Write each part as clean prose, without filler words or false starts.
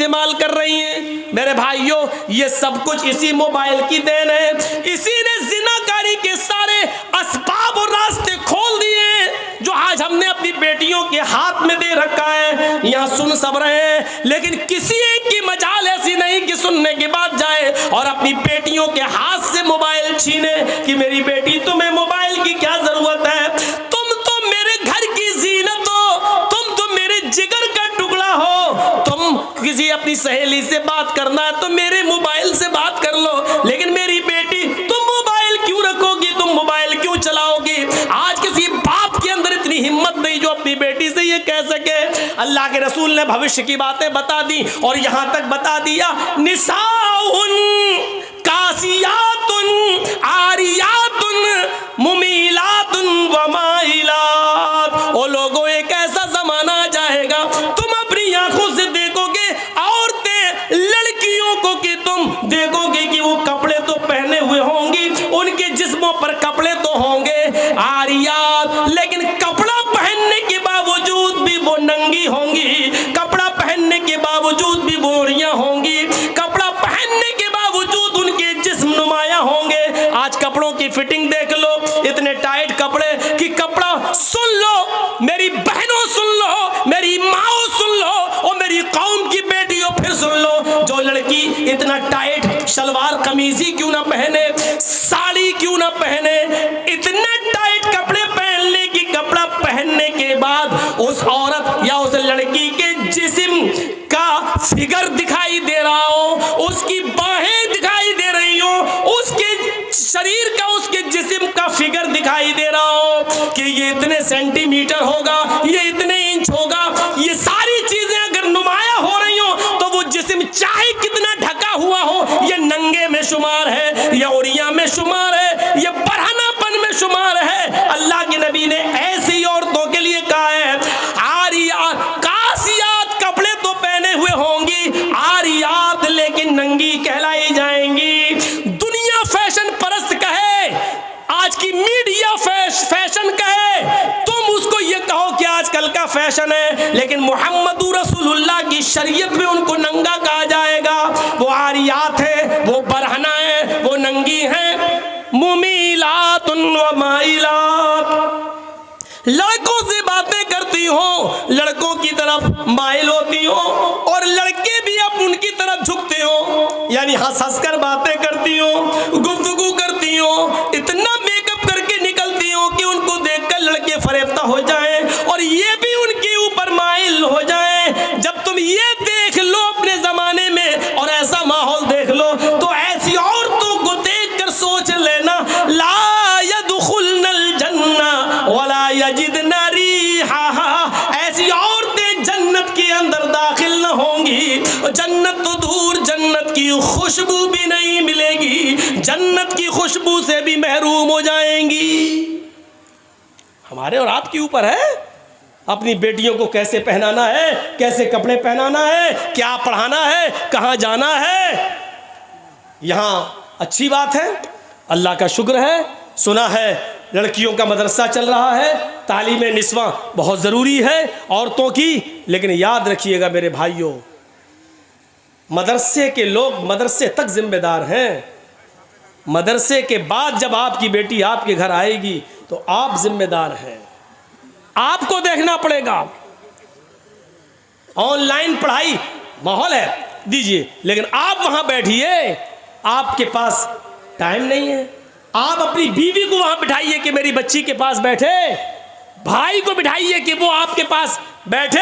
इस्तेमाल कर रही हैं। मेरे भाइयों, ये सब कुछ इसी मोबाइल की देन है। इसी ने जिनाकारी के सारे असबाब और रास्ते खोल दिए जो आज हमने अपनी बेटियों के हाथ में दे रखा है। यहाँ सुन सब रहे हैं, लेकिन किसी एक की मजाल ऐसी नहीं कि सुनने के बाद जाए और अपनी बेटियों के हाथ से मोबाइल छीने कि मेरी बेटी, तुम्हें मोबाइल की क्या जरूरत है, तुम तो मेरे घर की जीनत हो, तुम तो मेरे जिगर का टुकड़ा हो, तुम किसी अपनी सहेली से बात करना है तो मेरे मोबाइल से बात कर लो, लेकिन मेरी बेटी, तुम मोबाइल क्यों रखोगी, तुम मोबाइल क्यों चलाओगी। आज किसी बाप के अंदर इतनी हिम्मत नहीं जो अपनी बेटी से ये कह सके। अल्लाह के रसूल ने भविष्य की बातें बता दी और यहां तक बता दिया, निसाउन कासियातुन आरियातुन मुमीलातुन व माइलात। ओ लोगों, एक ऐसा जमाना आ जाएगा तुम अपनी आंखों से देखोगे औरतें, लड़कियों को, कि तुम देखोगे कि वो कपड़े तो पहने हुए होंगी, उनके जिस्मों पर कपड़े तो होंगे आरियात, लेकिन कपड़ा पहनने के बावजूद भी वो नंगी होंगी, कपड़ा पहनने के बावजूद भी बोरियां होंगी, कपड़ा पहनने के बावजूद उनके जिस्म नुमाया होंगे। आज कपड़ों की फिटिंग देख लो, इतने टाइट कपड़े कि कपड़ा, सुन लो मेरी बहनों, सुन लो मेरी माओ, सुन लो और मेरी कौम की बेटियों, फिर सुन लो, जो लड़की इतना टाइट सलवार कमीज ही क्यों ना पहने, साड़ी क्यों ना पहने, इतने टाइट कपड़े पहन ले कि कपड़ा पहनने के बाद उस औरत या उस लड़की के जिस्म का फिगर दिखाई दे रहा हो, उसकी बाहें दिखाई दे रही हो, उसके शरीर का, उसके जिस्म का फिगर दिखाई दे रहा हो कि ये इतने सेंटीमीटर होगा, ये इतने इंच होगा, ये सारी चीजें अगर नुमाया हो रही हो तो वो जिस्म चाहे कितना ढका हुआ हो, ये नंगे में शुमार है, ये उरिया में शुमार है, ये बरहनापन में शुमार है। अल्लाह के नबी ने ऐसी औरतों के लिए कहा है, आरियात कासियात, कपड़े तो पहने हुए होंगी, आरियात लेकिन नंगी कहलाई जाएंगी। दुनिया फैशन परस्त कहे, आज की मीडिया फैशन कहे, तुम उसको ये कहो कि आजकल का फैशन है, लेकिन मुहम्मदुर रसूलुल्लाह की शरीयत में उनको नंगा कहा जाएगा। वो आरियात है, वो बरहना है, वो नंगी है। मुमीलातुन व माइलात, लड़कों से बातें करती हो, लड़कों की तरफ माइल होती हो और लड़के भी अब उनकी तरफ झुकते हो, यानी हंस हंस कर बातें करती हो, गुफ्तगू करती हो, इतना मेकअप करके निकलती हो कि उनको देखकर लड़के फरेफ्ता हो जाएं और ये भी उनके ऊपर माइल हो जाएं। जब तुम ये देख लो अपने जमाने में और ऐसा माहौल देख लो तो ऐसी औरतों को देखकर सोच लेना, ला यदखुलनल जन्ना वला यजिदना रिहा, ऐसी औरतें जन्नत के अंदर दाखिल न होंगी, जन्नत तो दूर, जन्नत की खुशबू भी नहीं मिलेगी, जन्नत की खुशबू से भी महरूम हो जाएंगी। हमारे और आपके ऊपर है अपनी बेटियों को कैसे पहनाना है, कैसे कपड़े पहनाना है, क्या पढ़ाना है, कहाँ जाना है। यहाँ अच्छी बात है, अल्लाह का शुक्र है, सुना है लड़कियों का मदरसा चल रहा है, तालीम निस्वा बहुत ज़रूरी है औरतों की, लेकिन याद रखिएगा मेरे भाइयों, मदरसे के लोग मदरसे तक जिम्मेदार हैं। मदरसे के बाद जब आपकी बेटी आपके घर आएगी तो आप जिम्मेदार हैं, आपको देखना पड़ेगा। ऑनलाइन पढ़ाई माहौल है, दीजिए, लेकिन आप वहां बैठिए, आपके पास टाइम नहीं है। आप अपनी बीवी को वहां बिठाइए कि मेरी बच्ची के पास बैठे, भाई को बिठाइए कि वो आपके पास बैठे।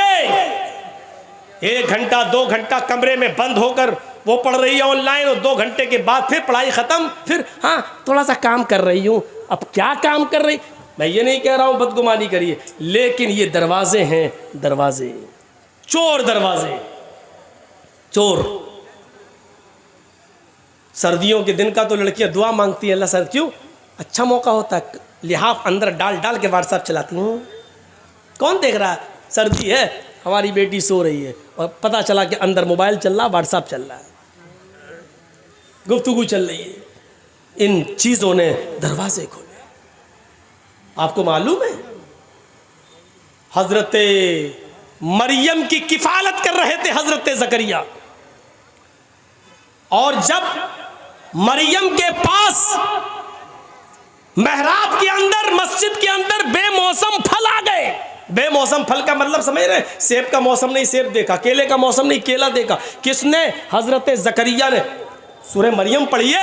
1 घंटा 2 घंटा कमरे में बंद होकर वो पढ़ रही है ऑनलाइन और 2 घंटे के बाद फिर पढ़ाई खत्म, फिर हाँ थोड़ा सा काम कर रही हूँ। अब क्या काम कर रही, मैं ये नहीं कह रहा हूँ बदगुमानी करिए, लेकिन ये दरवाजे हैं, दरवाजे, चोर दरवाजे, चोर। सर्दियों के दिन का तो लड़कियां दुआ मांगती हैं, अल्लाह सर क्यों अच्छा मौका होता है, लिहाफ अंदर डाल डाल के व्हाट्सएप चलाती हूँ, कौन देख रहा है, सर्दी है, हमारी बेटी सो रही है और पता चला कि अंदर मोबाइल चल रहा, व्हाट्सएप चल रहा है, गुफ्तगू चल रही है। इन चीज़ों ने दरवाजे खोले। आपको मालूम है हजरत मरियम की किफालत कर रहे थे हजरत ज़करिया, और जब मरियम के पास मेहराब के अंदर, मस्जिद के अंदर बेमौसम फल आ गए। बेमौसम फल का मतलब समझ रहे? सेब का मौसम नहीं सेब देखा, केले का मौसम नहीं केला देखा। किसने? हजरत जकरिया ने। सूरह मरियम पढ़िए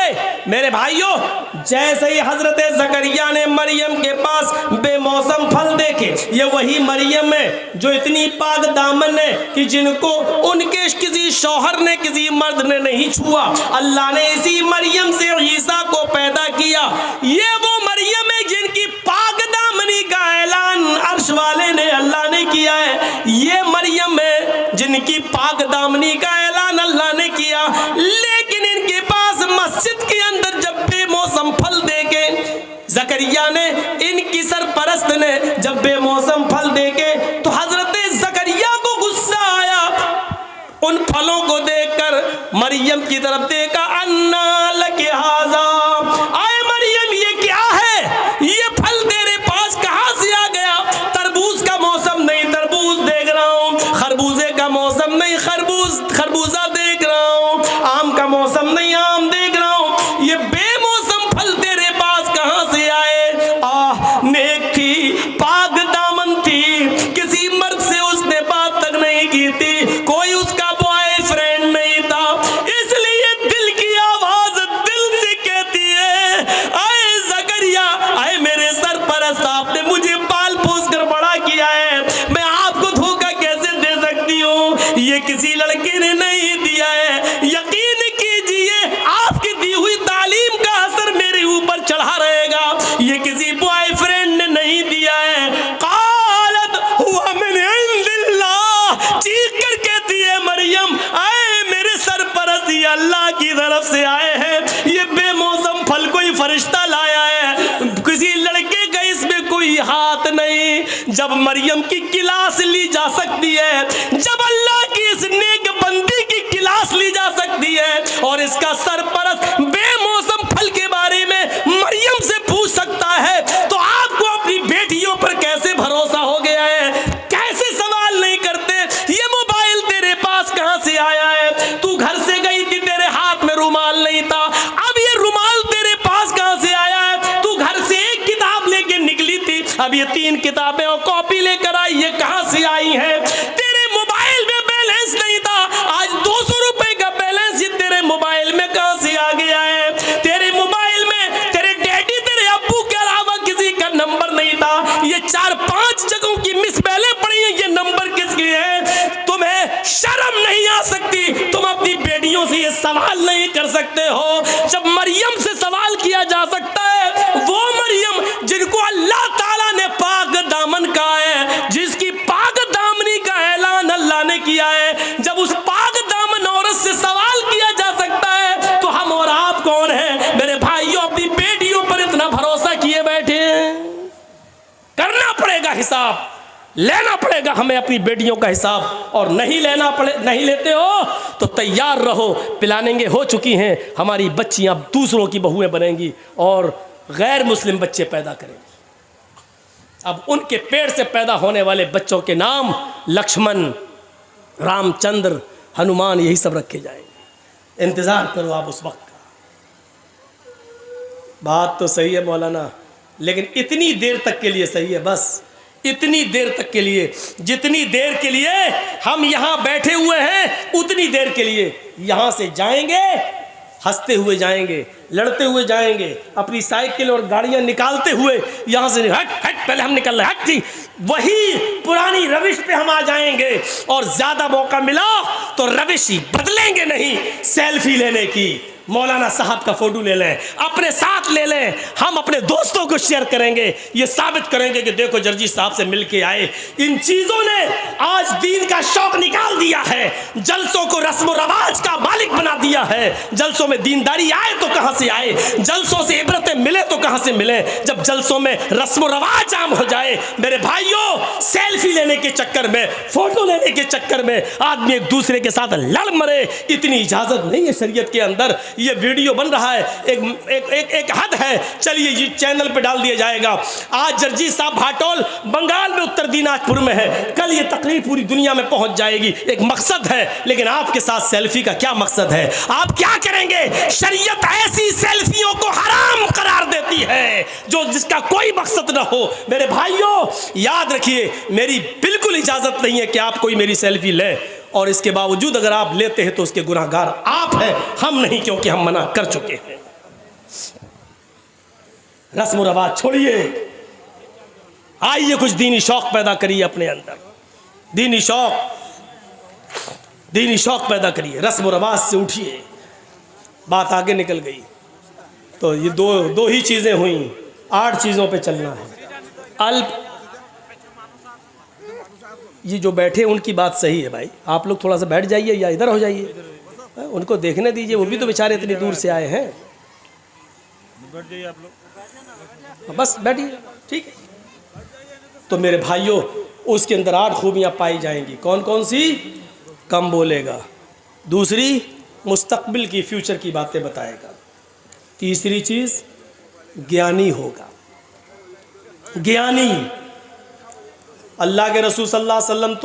मेरे भाइयों। जैसे ही हजरत जकरिया ने मरियम के पास बेमौसम फल देखे, ये वही मरियम है जो इतनी पाक दामन है कि जिनको उनके किसी शौहर ने, किसी मर्द ने नहीं छुआ। अल्लाह ने इसी मरियम से ईसा को पैदा किया। ये वो मरियम है जिनकी पाक दामनी का ऐलान अर्श वाले ने, अल्लाह ने किया है। ये मरियम है जिनकी पाक दामनी का ऐलान अल्लाह ने किया। लेकिन इनके पास मस्जिद के अंदर जब बेमौसम फल देके जकरिया ने, इनकी सरपरस्त ने जब बेमौसम फल देके, तो हजरत जकरिया को गुस्सा आया। उन फलों को देखकर मरियम की तरफ देखा। अन्ना लके हाजा, आए मरियम ये क्या है? ये फल तेरे पास कहां से आ गया? तरबूज का मौसम नहीं तरबूज देख रहा हूं, खरबूजे का मौसम नहीं खरबूजा देख रहा हूं, आम का मौसम नहीं आम देख रहा हूं। ये बेमौसम फल तेरे पास कहां से आए? आह, नेक थी, पाक दामन थी, किसी मर्द से उसने बात तक नहीं की थी, कोई उसका बॉयफ्रेंड नहीं था। इसलिए दिल की आवाज दिल से कहती है, आए जकरिया, आए मेरे सरपरस्त, आपने मुझे पाल पोस कर बड़ा किया है, मैं आपको धोखा कैसे दे सकती हूँ? ये किसी लड़के ने नहीं दिया है। यकीन कीजिए आपकी दी हुई तालीम का असर मेरे ऊपर चढ़ा रहेगा। ये किसी बॉयफ्रेंड ने नहीं दिया है। कालत हुआ मैंने इंदिल्लाह, चीख कर कहती है मरियम, आए मेरे सरपरस्त, ये अल्लाह की तरफ से आए हैं। ये बेमौसम फल कोई फरिश्ता लाया है, किसी लड़के का इसमें कोई हाथ नहीं। जब मरियम की क्लास ली जा सकती है, जब अल्लाह की इस नेक बंदी की क्लास ली जा सकती है, और इसका सरपरस्त बेमौसम फल के बारे में मरियम से पूछ सकता है, तो आपको अपनी बेटियों पर कैसे भरोसा हो गया है? कैसे सवाल नहीं करते? ये मोबाइल तेरे पास कहां से आया है? तू घर से गई थी, तेरे हाथ में रुमाल नहीं था, अब ये रुमाल तेरे पास कहां से आया है? तू घर से एक किताब लेके निकली थी, अब ये 3 किताबें और कॉपी लेकर आई, ये कहां से आई है? तेरे मोबाइल में बैलेंस नहीं था, आज 200 रुपए का बैलेंस ये तेरे मोबाइल में कहां से आ गया है? तेरे मोबाइल में तेरे डैडी, तेरे अब्बू के अलावा किसी का नंबर नहीं था, ये 4-5 जगहों की मिस बैलें पड़ी है, ये नंबर किसके हैं? तुम्हें शर्म नहीं आ सकती? तुम अपनी बेटियों से ये सवाल नहीं कर सकते हो? जब मरियम से सवाल किया जा सकता है, वो मरियम जिनको अल्लाह ताला ने पाक दामन कहा है, जिसकी पाक दामनी का ऐलान अल्लाह ने किया है, जब उस पाक दामन औरत से सवाल किया जा सकता है, तो हम और आप कौन हैं? मेरे भाइयों, अपनी बेटियों पर इतना भरोसा किए बैठे हैं। करना पड़ेगा हिसाब, लेना पड़ेगा हमें अपनी बेटियों का हिसाब। और नहीं लेते हो तो तैयार रहो, पिलानेंगे हो चुकी हैं हमारी बच्चियां, दूसरों की बहुएं बनेंगी और गैर मुस्लिम बच्चे पैदा करेंगे। अब उनके पेट से पैदा होने वाले बच्चों के नाम लक्ष्मण, रामचंद्र, हनुमान, यही सब रखे जाएंगे। इंतजार करो आप उस वक्त का। बात तो सही है मौलाना, लेकिन इतनी देर तक के लिए सही है, बस इतनी देर तक के लिए, जितनी देर के लिए हम यहाँ बैठे हुए हैं, उतनी देर के लिए यहाँ से जाएंगे, हंसते हुए जाएंगे, लड़ते हुए जाएंगे, अपनी साइकिल और गाड़ियाँ निकालते हुए यहाँ से हट हट, पहले हम निकल रहे, हट जी, वही पुरानी रविश पे हम आ जाएंगे। और ज़्यादा मौका मिला तो रविश ही बदलेंगे नहीं, सेल्फी लेने की, मौलाना साहब का फोटो ले लें, अपने साथ ले लें, हम अपने दोस्तों को शेयर करेंगे, ये साबित करेंगे कि देखो जर्जी साहब से मिल के आए। इन चीज़ों ने आज दीन का शौक निकाल दिया है, जलसों को रस्म रवाज का मालिक बना दिया है। जलसों में दीनदारी आए तो कहाँ से आए, जलसों से इबरतें मिले तो कहाँ से मिले, जब जलसों में रस्म रवाज आम हो जाए। मेरे भाइयों, सेल्फी लेने के चक्कर में, फोटो लेने के चक्कर में आदमी एक दूसरे के साथ लड़ मरे, इतनी इजाज़त नहीं है शरीयत के अंदर। ये वीडियो बन रहा है, एक हद है, चलिए ये चैनल पे डाल दिया जाएगा। आज जर्जी साहब भाटोल बंगाल में उत्तर दिनाजपुर में है, कल ये तकरीर पूरी दुनिया में पहुंच जाएगी। एक मकसद है, लेकिन आपके साथ सेल्फी का क्या मकसद है? आप क्या करेंगे? शरीयत ऐसी सेल्फियों को हराम करार देती है जो जिसका कोई मकसद ना हो। मेरे भाइयों याद रखिए, मेरी बिल्कुल इजाजत नहीं है कि आप कोई मेरी सेल्फी ले, और इसके बावजूद अगर आप लेते हैं तो उसके गुनाहगार आप हैं, हम नहीं, क्योंकि हम मना कर चुके हैं। रस्म रवाज छोड़िए, आइए कुछ दीनी शौक पैदा करिए अपने अंदर, दीनी शौक पैदा करिए, रस्म रवाज से उठिए। बात आगे निकल गई तो ये दो ही चीज़ें हुई, 8 चीज़ों पे चलना है। ये जो बैठे उनकी बात सही है भाई, आप लोग थोड़ा सा बैठ जाइए या इधर हो जाइए, उनको देखने दीजिए, वो भी तो बेचारे इतनी दूर से आए हैं। बैठ जाइए आप लोग, बस बैठिए, ठीक है। तो मेरे भाइयों उसके अंदर 8 खूबियाँ पाई जाएंगी। कौन कौन सी? कम बोलेगा, दूसरी मुस्तकबिल की, फ्यूचर की बातें बताएगा, तीसरी चीज़ ज्ञानी होगा। ज्ञानी, अल्लाह के रसूल सल्लल्लाहु अलैहि वसल्लम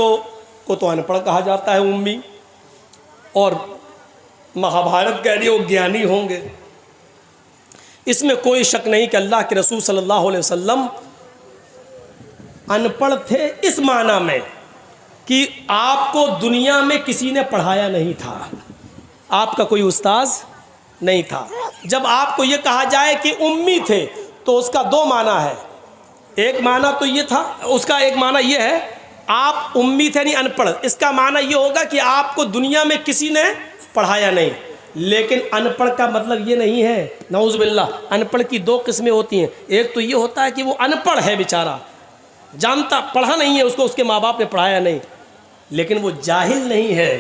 को तो अनपढ़ कहा जाता है, उम्मी, और महाभारत कह रही है वो ज्ञानी होंगे। इसमें कोई शक नहीं कि अल्लाह के रसूल सल्लल्लाहु अलैहि वसल्लम अनपढ़ थे इस माना में कि आपको दुनिया में किसी ने पढ़ाया नहीं था, आपका कोई उस्ताद नहीं था। जब आपको ये कहा जाए कि उम्मी थे तो उसका 2 माना है। एक माना तो ये था, उसका एक माना ये है आप उम्मी थे नहीं अनपढ़, इसका माना ये होगा कि आपको दुनिया में किसी ने पढ़ाया नहीं। लेकिन अनपढ़ का मतलब ये नहीं है, नऊज़ बिल्लाह, अनपढ़ की 2 किस्में होती हैं। एक तो ये होता है कि वो अनपढ़ है बेचारा, जानता, पढ़ा नहीं है, उसको उसके माँ बाप ने पढ़ाया नहीं, लेकिन वो जाहिल नहीं है,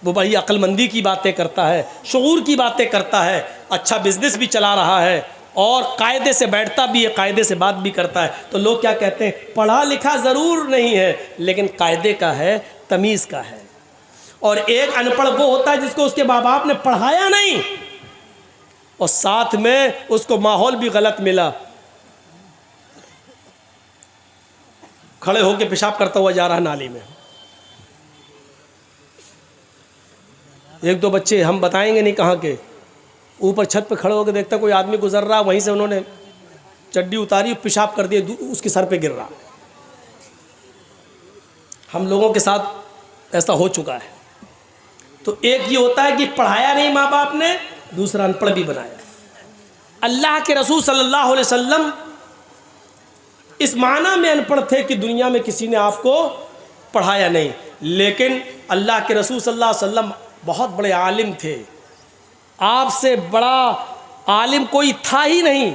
वो बड़ी अक्लमंदी की बातें करता है, शऊर की बातें करता है, अच्छा बिजनेस भी चला रहा है और कायदे से बैठता भी है, कायदे से बात भी करता है। तो लोग क्या कहते हैं, पढ़ा लिखा ज़रूर नहीं है लेकिन कायदे का है, तमीज़ का है। और एक अनपढ़ वो होता है जिसको उसके माँ बाप ने पढ़ाया नहीं और साथ में उसको माहौल भी गलत मिला, खड़े होकर पेशाब करता हुआ जा रहा नाली में। 1-2 बच्चे, हम बताएंगे नहीं कहाँ के, ऊपर छत पे खड़े होकर देखता कोई आदमी गुजर रहा, वहीं से उन्होंने चड्डी उतारी, पेशाब कर दिए, उसके सर पे गिर रहा। हम लोगों के साथ ऐसा हो चुका है। तो एक ये होता है कि पढ़ाया नहीं माँ बाप ने, दूसरा अनपढ़ भी बनाया। अल्लाह के रसूल सल्लल्लाहु अलैहि वसल्लम इस माना में अनपढ़ थे कि दुनिया में किसी ने आपको पढ़ाया नहीं, लेकिन अल्लाह के रसूल सल्लल्लाहु अलैहि वसल्लम बहुत बड़े आलिम थे, आपसे बड़ा आलिम कोई था ही नहीं।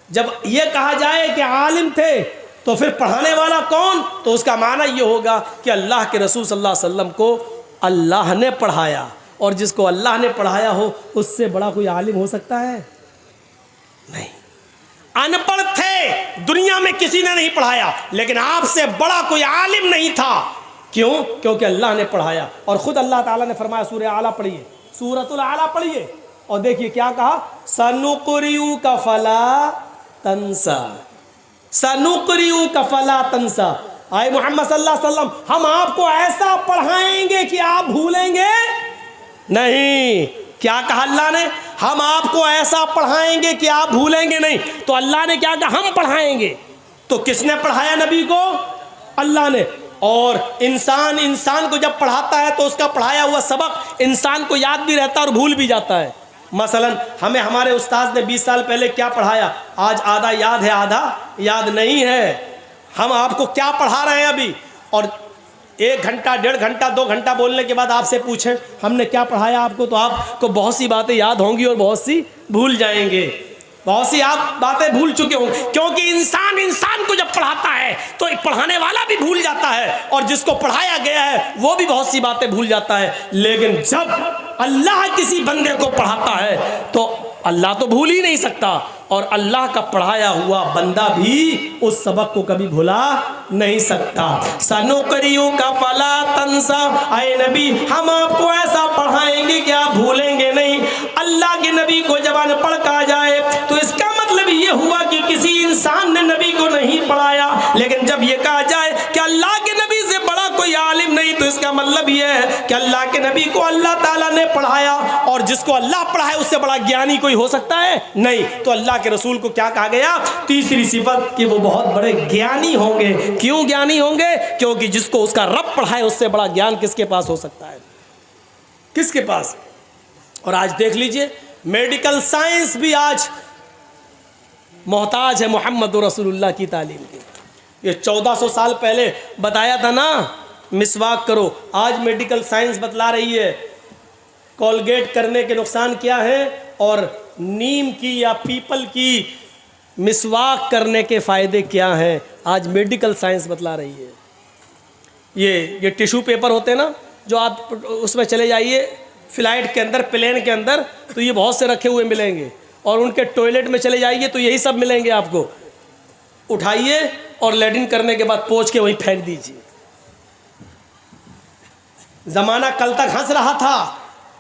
जब ये कहा जाए कि आलिम थे तो फिर पढ़ाने वाला कौन, तो उसका माना ये होगा कि अल्लाह के रसूल सल्लल्लाहु अलैहि वसल्लम को अल्लाह ने पढ़ाया, और जिसको अल्लाह ने पढ़ाया हो उससे बड़ा कोई आलिम हो सकता है? नहीं। अनपढ़ थे, दुनिया में किसी ने नहीं पढ़ाया, लेकिन आपसे बड़ा कोई आलिम नहीं था। क्यों? क्योंकि अल्लाह ने पढ़ाया। और ख़ुद अल्लाह ताला ने फरमाया, सूरह आला पढ़िए, सूरतुल आला पढ़िए, और देखिए क्या कहा, सनुक़रिउ का फला तंसा, सनुक़रिउ का फला तंसा। आए मोहम्मद सल्लल्लाहु अलैहि वसल्लम, हम आपको ऐसा पढ़ाएंगे कि आप भूलेंगे नहीं। क्या कहा अल्लाह ने? हम आपको ऐसा पढ़ाएंगे कि आप भूलेंगे नहीं। तो अल्लाह ने क्या कहा? हम पढ़ाएंगे। तो किसने पढ़ाया नबी को? अल्लाह ने। और इंसान को जब पढ़ाता है तो उसका पढ़ाया हुआ सबक इंसान को याद भी रहता है और भूल भी जाता है। मसलन हमें हमारे उस्ताद ने 20 साल पहले क्या पढ़ाया, आज आधा याद है, आधा याद नहीं है। हम आपको क्या पढ़ा रहे हैं अभी, और 1 घंटा, 1.5 घंटा, 2 घंटा बोलने के बाद आपसे पूछें हमने क्या पढ़ाया आपको, तो आपको बहुत सी बातें याद होंगी और बहुत सी भूल जाएंगे, बहुत सी आप बातें भूल चुके होंगे। क्योंकि इंसान को जब पढ़ाता है तो एक पढ़ाने वाला भी भूल जाता है और जिसको पढ़ाया गया है वो भी बहुत सी बातें भूल जाता है। लेकिन जब अल्लाह किसी बंदे को पढ़ाता है तो अल्लाह तो भूल ही नहीं सकता, और अल्लाह का पढ़ाया हुआ बंदा भी उस सबक को कभी भुला नहीं सकता। सनुक़रिउ का फला तंसा, आए नबी हम आपको ऐसा पढ़ाएंगे कि आप भूलेंगे नहीं। अल्लाह के नबी को जब अनपढ़ कहा जाए तो इसका मतलब ये हुआ कि किसी इंसान ने नबी को नहीं पढ़ाया। लेकिन जब ये कहा जाए कि अल्लाह के नबी से बड़ा तो इसका मतलब यह है कि अल्लाह के नबी को अल्लाह ताला ने पढ़ाया, और जिसको अल्लाह पढ़ाए उससे बड़ा ज्ञानी कोई हो सकता है? नहीं। तो अल्लाह के रसूल को क्या कहा गया? तीसरी सिफत कि वो बहुत बड़े ज्ञानी होंगे। क्यों ज्ञानी होंगे? क्योंकि जिसको उसका रब पढ़ाए उससे बड़ा ज्ञान किसके पास हो सकता है? किसके पास? और आज देख लीजिए, मेडिकल साइंस भी आज मोहताज है मोहम्मद रसूलुल्लाह की तालीम की। ये 1400 साल पहले बताया था ना, मिसवाक करो। आज मेडिकल साइंस बतला रही है कोलगेट करने के नुकसान क्या है, और नीम की या पीपल की मिसवाक करने के फ़ायदे क्या हैं। आज मेडिकल साइंस बतला रही है। ये टिश्यू पेपर होते हैं ना, जो आप उसमें चले जाइए फ़्लाइट के अंदर, प्लेन के अंदर, तो ये बहुत से रखे हुए मिलेंगे, और उनके टॉयलेट में चले जाइए तो यही सब मिलेंगे आपको। उठाइए और लैट्रिन करने के बाद पोंछ के वहीं फेंक दीजिए। ज़माना कल तक हंस रहा था।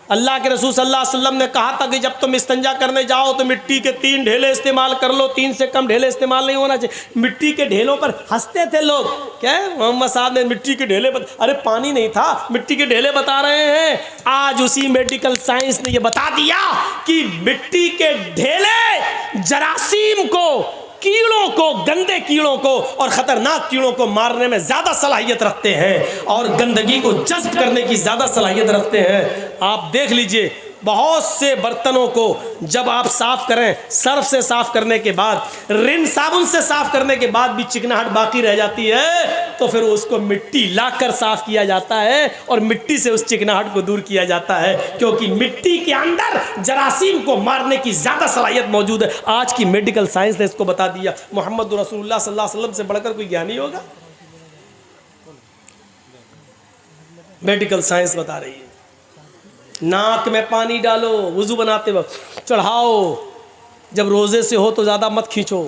अल्लाह के रसूल सल्लल्लाहु अलैहि वसल्लम ने कहा था कि जब तुम इस्तंजा करने जाओ तो मिट्टी के 3 ढेले इस्तेमाल कर लो, 3 से कम ढेले इस्तेमाल नहीं होना चाहिए। मिट्टी के ढेलों पर हंसते थे लोग। क्या मोहम्मद साहब ने मिट्टी के ढेले अरे पानी नहीं था, मिट्टी के ढेले बता रहे हैं। आज उसी मेडिकल साइंस ने यह बता दिया कि मिट्टी के ढेले जरासीम को, कीड़ों को, गंदे कीड़ों को और ख़तरनाक कीड़ों को मारने में ज़्यादा सलाहियत रखते हैं, और गंदगी को जज़्ब करने की ज़्यादा सलाहियत रखते हैं। आप देख लीजिए, बहुत से बर्तनों को जब आप साफ़ करें, सर्फ से साफ़ करने के बाद, रिन साबुन से साफ़ करने के बाद भी चिकनाहट बाकी रह जाती है, तो फिर उसको मिट्टी लाकर साफ़ किया जाता है और मिट्टी से उस चिकनाहट को दूर किया जाता है, क्योंकि मिट्टी के अंदर जरासीम को मारने की ज़्यादा सलाहियत मौजूद है। आज की मेडिकल साइंस ने इसको बता दिया। मोहम्मद रसूलुल्लाह सल्लल्लाहु अलैहि वसल्लम से बढ़कर कोई ज्ञानी होगा? मेडिकल साइंस बता रही है। नाक में पानी डालो वुज़ू बनाते वक्त, चढ़ाओ। जब रोज़े से हो तो ज़्यादा मत खींचो,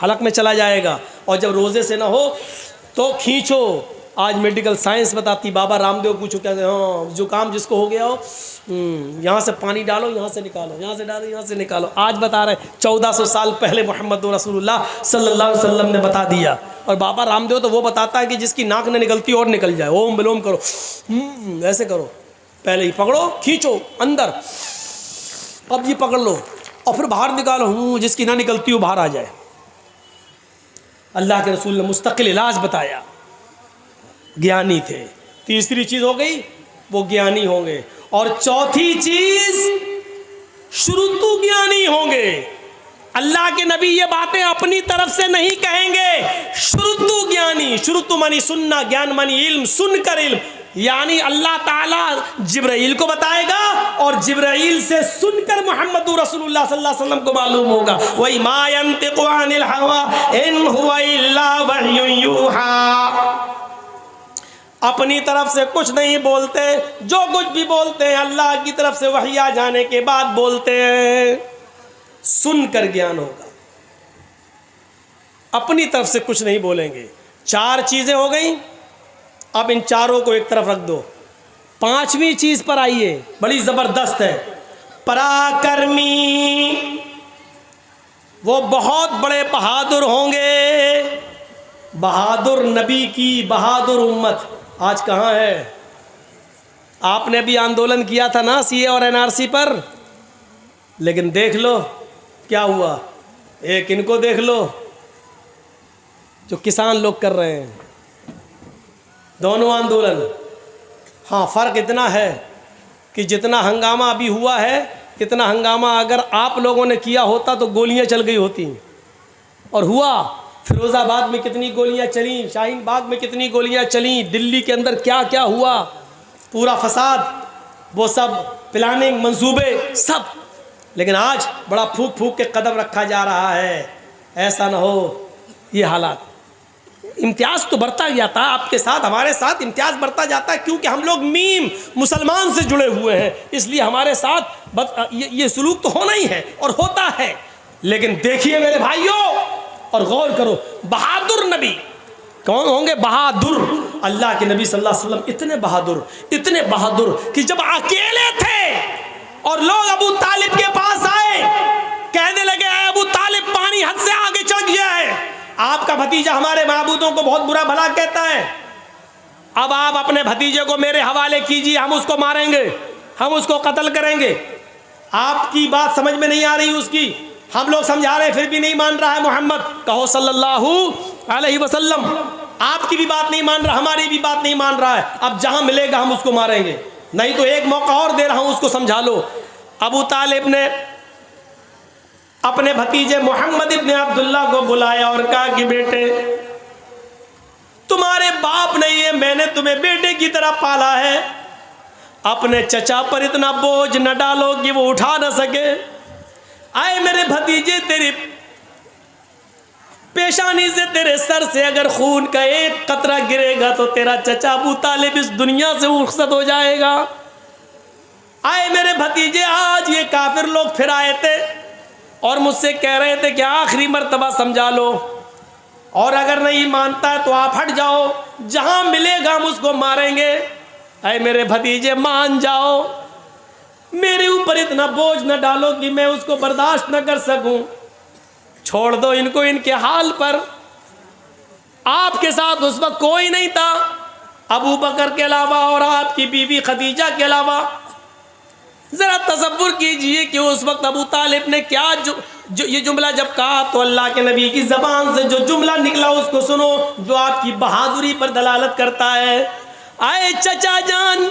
हलक में चला जाएगा, और जब रोज़े से ना हो तो खींचो। आज मेडिकल साइंस बताती, बाबा रामदेव पूछो क्या, हाँ जुकाम जिसको हो गया हो, यहाँ से पानी डालो, यहाँ से निकालो, यहाँ से डालो, यहाँ से निकालो। आज बता रहे 1400 साल पहले मोहम्मद रसूलुल्लाह सल्लल्लाहु अलैहि वसल्लम ने बता दिया। और बाबा रामदेव तो वो बताता है कि जिसकी नाक न निकलती और निकल जाए, ओम विलोम करो, ऐसे करो, पहले ही पकड़ो, खींचो अंदर, अब ये पकड़ लो और फिर बाहर निकालो, जिसकी ना निकलती हो बाहर आ जाए। अल्लाह के रसूल ने मुस्तकिल इलाज बताया, ज्ञानी थे। तीसरी चीज़ हो गई, वो ज्ञानी होंगे। और चौथी चीज़, शुरुतु ज्ञानी होंगे। अल्लाह के नबी ये बातें अपनी तरफ से नहीं कहेंगे, शुरुतु ज्ञानी। शुरुतु मानी सुनना, ज्ञान मानी इल्म, सुनकर इल्म, यानी अल्लाह ताला जिब्राइल को बताएगा और जिब्राइल से सुनकर मोहम्मद रसूलुल्लाह सल्लल्लाहु अलैहि वसल्लम को मालूम होगा। वही मा यंतिकु अनिल हवा इन हुवा इल्ला वह्युन यूहा, अपनी तरफ से कुछ नहीं बोलते, जो कुछ भी बोलते हैं अल्लाह की तरफ से वही आ जाने के बाद बोलते हैं। सुनकर ज्ञान होगा, अपनी तरफ से कुछ नहीं बोलेंगे। 4 चीज़ें हो गई। अब इन चारों को एक तरफ रख दो। 5वीं चीज़ पर आइए, बड़ी ज़बरदस्त है। पराक्रमी, वो बहुत बड़े बहादुर होंगे। बहादुर नबी की बहादुर उम्मत आज कहाँ है? आपने भी आंदोलन किया था ना सीए और एनआरसी पर, लेकिन देख लो क्या हुआ। एक इनको देख लो जो किसान लोग कर रहे हैं, दोनों आंदोलन। हाँ, फ़र्क इतना है कि जितना हंगामा अभी हुआ है, इतना हंगामा अगर आप लोगों ने किया होता तो गोलियां चल गई होती। और हुआ, फिरोज़ाबाद में कितनी गोलियां चली, शाहीन बाग में कितनी गोलियां चली, दिल्ली के अंदर क्या क्या हुआ, पूरा फसाद, वो सब प्लानिंग, मंसूबे सब। लेकिन आज बड़ा फूक फूक के कदम रखा जा रहा है, ऐसा ना हो ये हालात। इम्तियाज़ तो बढ़ता जाता है, आपके साथ हमारे साथ इम्तियाज़ बढ़ता जाता है, क्योंकि हम लोग मीम मुसलमान से जुड़े हुए हैं, इसलिए हमारे साथ ये सुलूक तो होना ही है और होता है। लेकिन देखिए मेरे भाइयों और गौर करो, बहादुर नबी कौन होंगे? बहादुर अल्लाह के नबी सल्लल्लाहु अलैहि वसल्लम इतने बहादुर कि जब अकेले थे और लोग अबू तालिब के पास आए, कहने लगे अबू तालिब पानी हद से आगे चढ़ गया है, आपका भतीजा हमारे माबूदों को बहुत बुरा भला कहता है, अब आप अपने भतीजे को मेरे हवाले कीजिए, हम उसको मारेंगे, हम उसको कत्ल करेंगे। आपकी बात समझ में नहीं आ रही उसकी, हम लोग समझा रहे हैं फिर भी नहीं मान रहा है। मोहम्मद कहो सल्लल्लाहु अलैहि वसल्लम, आपकी भी बात नहीं मान रहा, हमारी भी बात नहीं मान रहा है। अब जहां मिलेगा हम उसको मारेंगे, नहीं तो एक मौका और दे रहा हूं, उसको समझा लो। अबू तालिब ने अपने भतीजे मोहम्मद इब्ने अब्दुल्ला को बुलाया और कहा कि बेटे, तुम्हारे बाप नहीं है, मैंने तुम्हें बेटे की तरह पाला है, अपने चचा पर इतना बोझ न डालो कि वो उठा न सके। आए मेरे भतीजे, तेरी पेशानी से, तेरे सर से अगर खून का एक कतरा गिरेगा तो तेरा चचा अबू तालिब इस दुनिया से रुखसत हो जाएगा। आए मेरे भतीजे, आज ये काफिर लोग फिर आए थे और मुझसे कह रहे थे कि आखिरी मर्तबा समझा लो, और अगर नहीं मानता है तो आप हट जाओ, जहां मिलेगा हम उसको मारेंगे। अरे मेरे भतीजे, मान जाओ, मेरे ऊपर इतना बोझ न डालो कि मैं उसको बर्दाश्त न कर सकूं, छोड़ दो इनको इनके हाल पर। आपके साथ उस वक्त कोई नहीं था अबू बकर के अलावा और आपकी बीवी खदीजा के अलावा। जरा तसव्वुर कीजिए कि उस वक्त अबू तालिब ने क्या ये जुमला जब कहा तो अल्लाह के नबी की जबान से जो जुमला निकला उसको सुनो, जो आपकी बहादुरी पर दलालत करता है। आए चचा जान,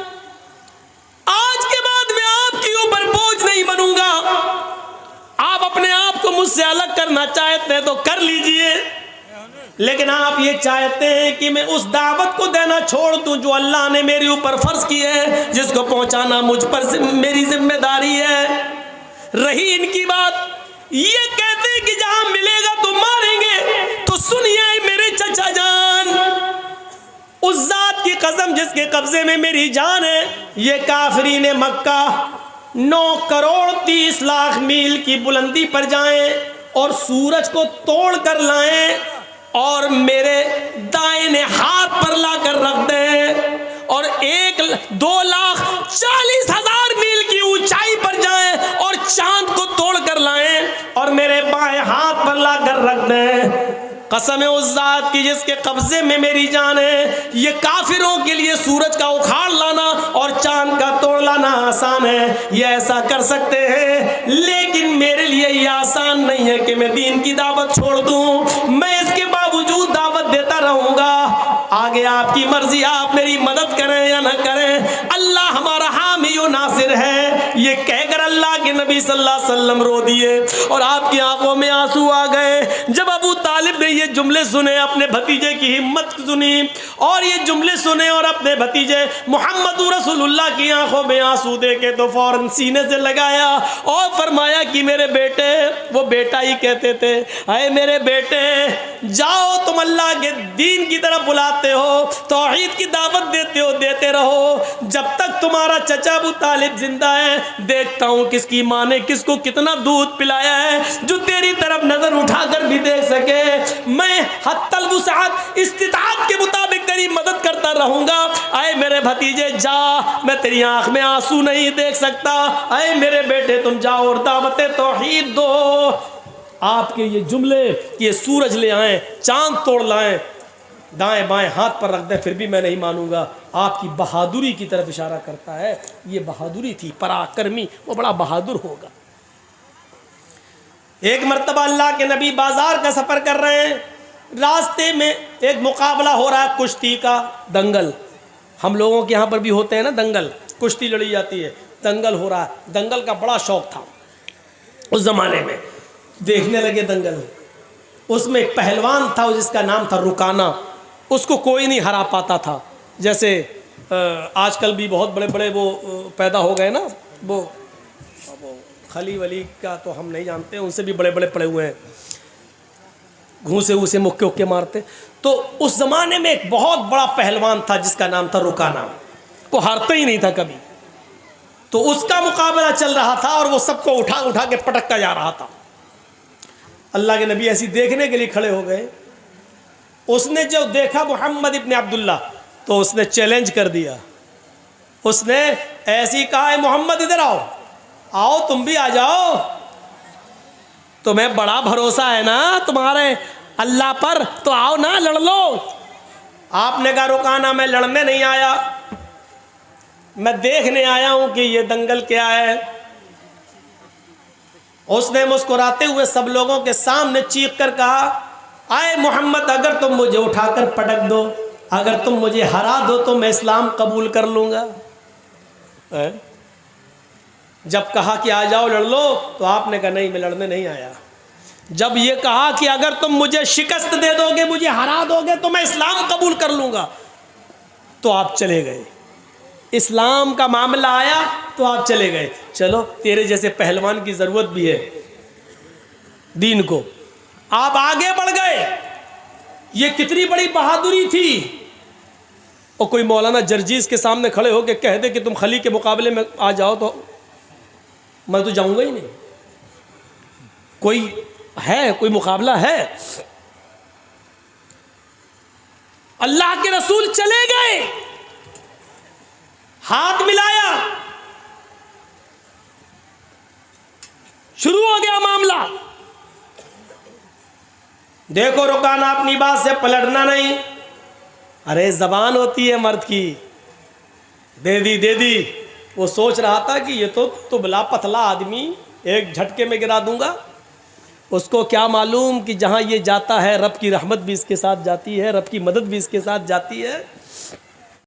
आज के बाद मैं आपके ऊपर बोझ नहीं बनूंगा। आप अपने आप को मुझसे अलग करना चाहते हैं तो कर लीजिए, लेकिन आप ये चाहते हैं कि मैं उस दावत को देना छोड़ दूं जो अल्लाह ने मेरे ऊपर फर्ज की है, जिसको पहुंचाना मुझ पर मेरी जिम्मेदारी है। रही इनकी बात, ये कहते हैं कि जहां मिलेगा तो मारेंगे, तो सुनिए मेरे चचा जान, उस जात की कसम जिसके कब्जे में मेरी जान है, ये काफिरीन मक्का 9 करोड़ 30 लाख मील की बुलंदी पर जाएं और सूरज को तोड़ कर लाएं और मेरे दाहिने हाथ पर लाकर रख दें, और 1,02,40,000 मील की ऊंचाई पर जाएं और चांद को तोड़ कर लाएं और मेरे बाएं हाथ पर लाकर रख दें। कसम है उस जात की जिसके कब्जे में मेरी जान है, ये काफिरों के लिए सूरज का उखाड़ लाना और चांद का तोड़ लाना आसान है, ये ऐसा कर सकते हैं, लेकिन मेरे लिए ये आसान नहीं है कि मैं दीन की दावत छोड़ दूं। मैं इसके बावजूद दावत देता रहूंगा, आगे आपकी मर्जी, आप मेरी मदद करें या न करें, अल्लाह हमारा हामी व नासिर है। ये कहकर अल्लाह के नबी सल्लल्लाहु अलैहि वसल्लम रो दिए और आपकी आंखों में आंसू आ गए। जब अबू तालिब ने ये जुमले सुने, अपने भतीजे की हिम्मत सुनी और ये जुमले सुने और अपने भतीजे मोहम्मद रसूलुल्लाह की आंखों में आंसू देखे तो फौरन सीने से लगाया और फरमाया कि मेरे बेटे, वो बेटा ही कहते थे, अरे मेरे बेटे, जाओ, तुम अल्लाह के दीन की तरफ बुलाते हो, तौहीद की दावत देते हो, देते रहो, जब तक तुम्हारा चचा अबू तालिब जिंदा है, देखता हूँ किसकी माँ ने किसको कितना दूध पिलाया है, जो तेरी तरफ नजर उठाकर भी देख सके। मैं हत्तल वुसाअत, इस्तिताअत के मुताबिक तेरी मदद करता रहूंगा। आए मेरे भतीजे, जा, मैं तेरी आंख में आंसू नहीं देख सकता, आए मेरे बेटे तुम जाओ और दावत तौहीद दो। आपके ये जुमले कि ये सूरज ले आए, चांद तोड़ लाएं, दाएं बाएं हाथ पर रख दें, फिर भी मैं नहीं मानूंगा, आपकी बहादुरी की तरफ इशारा करता है। ये बहादुरी थी, पराक्रमी, वो बड़ा बहादुर होगा। एक मर्तबा अल्लाह के नबी बाजार का सफर कर रहे हैं, रास्ते में एक मुकाबला हो रहा है, कुश्ती का दंगल। हम लोगों के यहाँ पर भी होते हैं ना दंगल, कुश्ती लड़ी जाती है, दंगल हो रहा है। दंगल का बड़ा शौक था उस जमाने में, देखने लगे दंगल। उसमें एक पहलवान था जिसका नाम था रुकाना, उसको कोई नहीं हरा पाता था। जैसे आजकल भी बहुत बड़े बड़े वो पैदा हो गए ना, वो खली वली का तो हम नहीं जानते, उनसे भी बड़े बड़े पड़े हुए हैं, घूसे उसे मुक्के उक्के मारते। तो उस ज़माने में एक बहुत बड़ा पहलवान था जिसका नाम था रुकाना, वो हारता ही नहीं था कभी। तो उसका मुकाबला चल रहा था और वो सबको उठा उठा के पटकता जा रहा था। अल्लाह के नबी ऐसी देखने के लिए खड़े हो गए। उसने जो देखा मोहम्मद इब्ने अब्दुल्ला, तो उसने चैलेंज कर दिया। उसने ऐसी कहा है, मोहम्मद इधर आओ, आओ तुम भी आ जाओ, तुम्हें बड़ा भरोसा है ना तुम्हारे अल्लाह पर, तो आओ ना लड़ लो। आपने कहा रुकाना मैं लड़ने नहीं आया, मैं देखने आया हूं कि ये दंगल क्या है। उसने मुस्कुराते हुए सब लोगों के सामने चीख कर कहा, आए मोहम्मद, अगर तुम मुझे उठाकर पटक दो, अगर तुम मुझे हरा दो तो मैं इस्लाम कबूल कर लूंगा। जब कहा कि आ जाओ लड़ लो, तो आपने कहा नहीं, मैं लड़ने नहीं आया। जब ये कहा कि अगर तुम मुझे शिकस्त दे दोगे, मुझे हरा दोगे तो मैं इस्लाम कबूल कर लूंगा, तो आप चले गए। इस्लाम का मामला आया तो आप चले गए। चलो, तेरे जैसे पहलवान की ज़रूरत भी है दीन को। आप आगे बढ़ गए। ये कितनी बड़ी बहादुरी थी। और कोई मौलाना जर्जीस के सामने खड़े होकर कह दे कि तुम खली के मुकाबले में आ जाओ, तो मैं तो जाऊंगा ही नहीं। कोई है, कोई मुकाबला है? अल्लाह के रसूल चले गए, हाथ मिलाया, शुरू हो गया मामला। देखो रुकाना, अपनी बात से पलटना नहीं। अरे जबान होती है मर्द की, दे दी। वो सोच रहा था कि ये तो दुबला पतला आदमी, एक झटके में गिरा दूंगा। उसको क्या मालूम कि जहां ये जाता है रब की रहमत भी इसके साथ जाती है, रब की मदद भी इसके साथ जाती है।